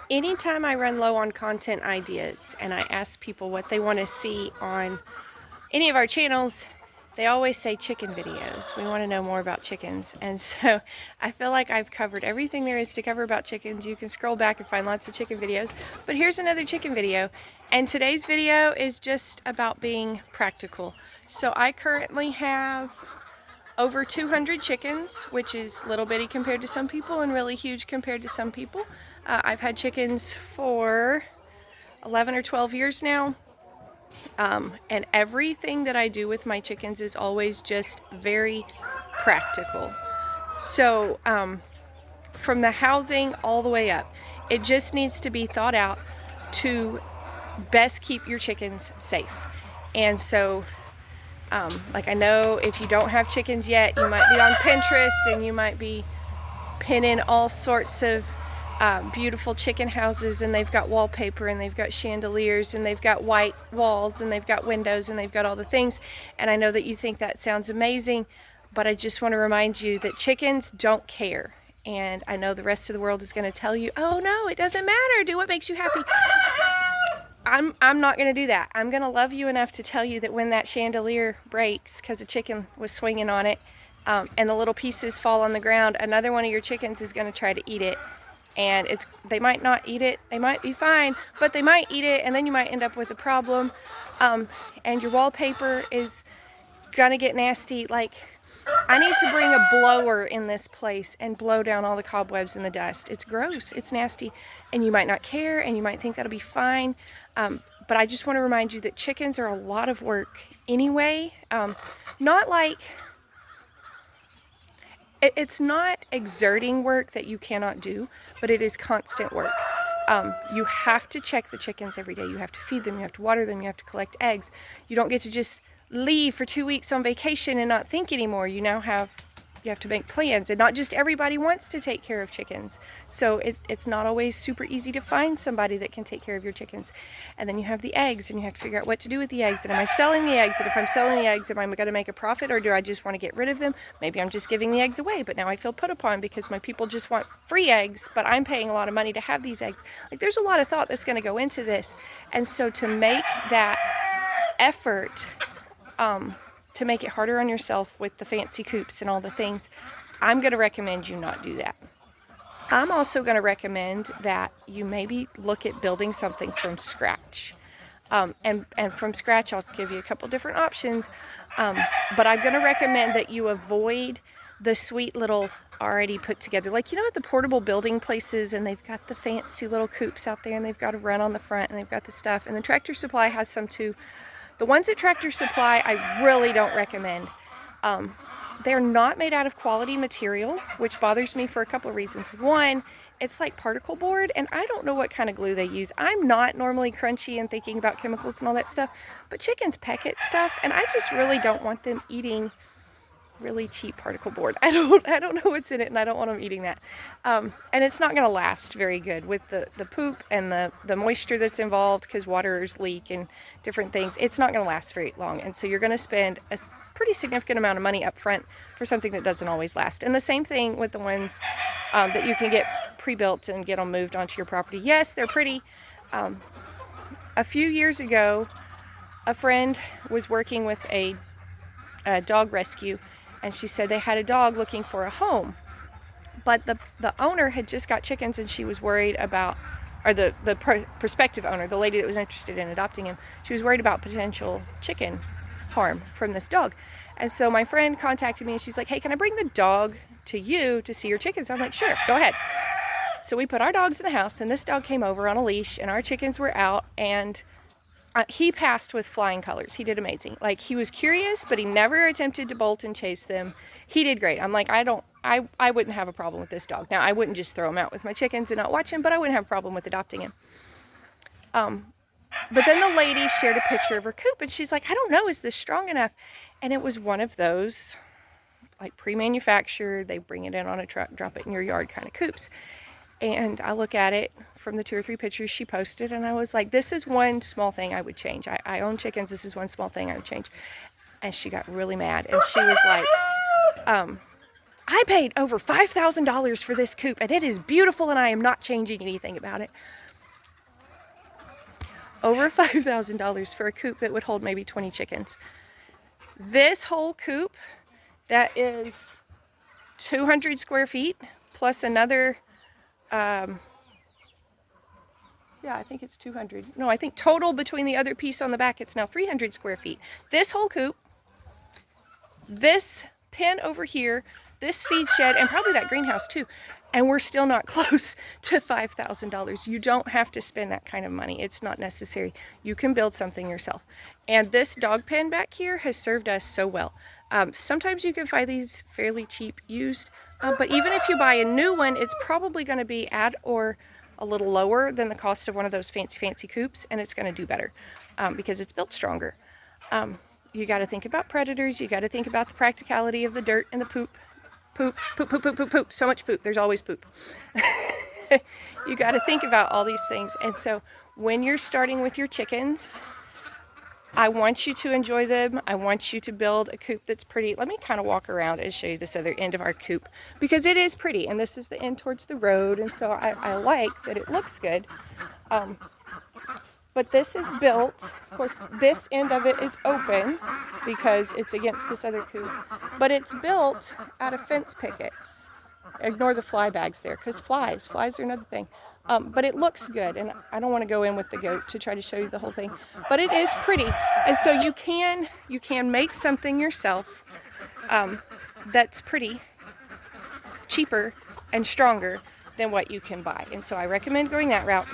Anytime I run low on content ideas and I ask people what they want to see on any of our channels, they always say chicken videos. We want to know more about chickens. And so I feel like I've covered everything there is to cover about chickens. You can scroll back and find lots of chicken videos. But here's another chicken video. And today's video is just about being practical. So I currently have over 200 chickens, which is little bitty compared to some people and really huge compared to some people. I've had chickens for 11 or 12 years now. And everything that I do with my chickens is always just very practical. So from the housing all the way up, it just needs to be thought out to best keep your chickens safe. And so like I know if you don't have chickens yet, you might be on Pinterest and you might be pinning all sorts of beautiful chicken houses, and they've got wallpaper and they've got chandeliers and they've got white walls and they've got windows and they've got all the things. And I know that you think that sounds amazing, but I just want to remind you that chickens don't care. And I know the rest of the world is going to tell you, oh no, it doesn't matter, do what makes you happy. I'm not going to do that. I'm going to love you enough to tell you that when that chandelier breaks because a chicken was swinging on it, and the little pieces fall on the ground, another one of your chickens is going to try to eat it. And they might not eat it, they might be fine, but they might eat it, and then you might end up with a problem. And your wallpaper is going to get nasty. Like, I need to bring a blower in this place and blow down all the cobwebs and the dust. It's gross, it's nasty, and you might not care, and you might think that'll be fine. But I just want to remind you that chickens are a lot of work anyway. Not like, it's not exerting work that you cannot do, but it is constant work. You have to check the chickens every day. You have to feed them, you have to water them, you have to collect eggs. You don't get to just leave for 2 weeks on vacation and not think anymore. You have to make plans, and not just everybody wants to take care of chickens. So it's not always super easy to find somebody that can take care of your chickens. And then you have the eggs, and you have to figure out what to do with the eggs. And am I selling the eggs? And if I'm selling the eggs, am I going to make a profit, or do I just want to get rid of them? Maybe I'm just giving the eggs away, but now I feel put upon because my people just want free eggs, but I'm paying a lot of money to have these eggs. Like, there's a lot of thought that's going to go into this. And so to make that effort, to make it harder on yourself with the fancy coops and all the things, I'm going to recommend you not do that. I'm also going to recommend that you maybe look at building something from scratch. And from scratch, I'll give you a couple different options. But I'm going to recommend that you avoid the sweet little already put together, like, you know, at the portable building places, and they've got the fancy little coops out there, and they've got a run on the front, and they've got the stuff, and the Tractor Supply has some too. The ones at Tractor Supply, I really don't recommend. They're not made out of quality material, which bothers me for a couple of reasons. One, it's like particle board, and I don't know what kind of glue they use. I'm not normally crunchy and thinking about chemicals and all that stuff, but chickens peck at stuff, and I just really don't want them eating really cheap particle board. I don't know what's in it, and I don't want them eating that. And it's not going to last very good with the poop and the moisture that's involved, because waters leak and different things. It's not going to last very long, and so you're going to spend a pretty significant amount of money up front for something that doesn't always last. And the same thing with the ones that you can get pre-built and get them moved onto your property. Yes, they're pretty. A few years ago, a friend was working with a dog rescue, and she said they had a dog looking for a home, but the owner had just got chickens, and she was worried about, or the prospective owner, the lady that was interested in adopting him, she was worried about potential chicken harm from this dog. And so my friend contacted me, and she's like, hey, can I bring the dog to you to see your chickens? I'm like, sure, go ahead. So we put our dogs in the house, and this dog came over on a leash, and our chickens were out, and he passed with flying colors. He did amazing. Like, he was curious, but he never attempted to bolt and chase them. He did great. I'm like, I wouldn't have a problem with this dog. Now, I wouldn't just throw him out with my chickens and not watch him, but I wouldn't have a problem with adopting him. But then the lady shared a picture of her coop, and she's like, I don't know, is this strong enough? And it was one of those, like, pre-manufactured, they bring it in on a truck, drop it in your yard kind of coops. And I look at it from the 2 or 3 pictures she posted, and I was like, this is one small thing I would change. I own chickens. This is one small thing I would change. And she got really mad. And she was like, I paid over $5,000 for this coop, and it is beautiful, and I am not changing anything about it. Over $5,000 for a coop that would hold maybe 20 chickens. This whole coop, that is 200 square feet, plus another, yeah, I think it's 200. No, I think total between the other piece on the back, it's now 300 square feet. This whole coop, this pen over here, this feed shed, and probably that greenhouse too. And we're still not close to $5,000. You don't have to spend that kind of money. It's not necessary. You can build something yourself. And this dog pen back here has served us so well. Sometimes you can find these fairly cheap used, but even if you buy a new one, it's probably going to be at or a little lower than the cost of one of those fancy coops, and it's going to do better because it's built stronger. You got to think about predators. You got to think about the practicality of the dirt and the poop. Poop, poop, poop, poop, poop, poop. So much poop. There's always poop. You got to think about all these things. And so when you're starting with your chickens, I want you to enjoy them. I want you to build a coop that's pretty. Let me kind of walk around and show you this other end of our coop because it is pretty. And this is the end towards the road. And so I like that it looks good. But this is built, of course, this end of it is open because it's against this other coop, but it's built out of fence pickets. Ignore the fly bags there, because flies are another thing. But it looks good, and I don't want to go in with the goat to try to show you the whole thing, but it is pretty. And so you can make something yourself that's pretty, cheaper, and stronger than what you can buy. And so I recommend going that route.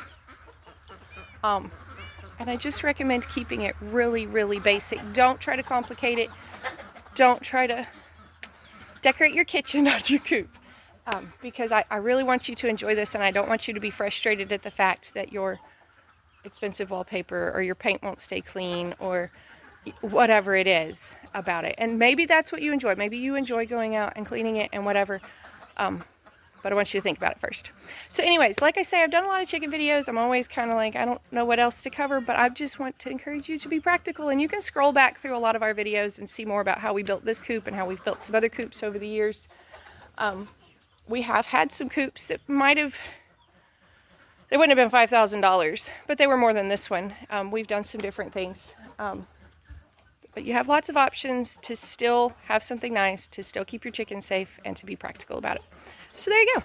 And I just recommend keeping it really, really basic. Don't try to complicate it. Don't try to decorate your kitchen, not your coop. Because I really want you to enjoy this, and I don't want you to be frustrated at the fact that your expensive wallpaper or your paint won't stay clean or whatever it is about it. And maybe that's what you enjoy. Maybe you enjoy going out and cleaning it and whatever. But I want you to think about it first. So anyways, like I say, I've done a lot of chicken videos. I'm always kind of like, I don't know what else to cover, but I just want to encourage you to be practical. And you can scroll back through a lot of our videos and see more about how we built this coop and how we've built some other coops over the years. We have had some coops that they wouldn't have been $5,000, but they were more than this one. We've done some different things. But you have lots of options to still have something nice, to still keep your chickens safe, and to be practical about it. So there you go.